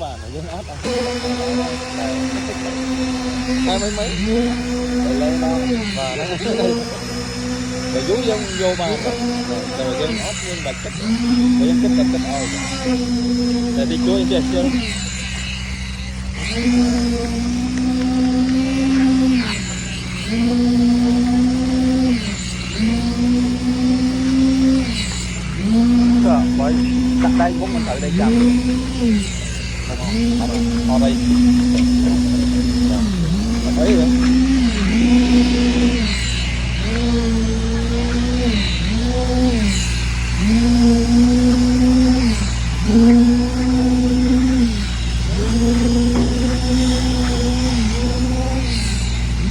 bà này dân áp hai mấy lên đó và nó rồi vú dân vô bà rồi dân áp dân bạch cách rồi dân cách ôi rồi đi cuối đi chưa bởi đặt đây cũng mình tự đây chậm họ đây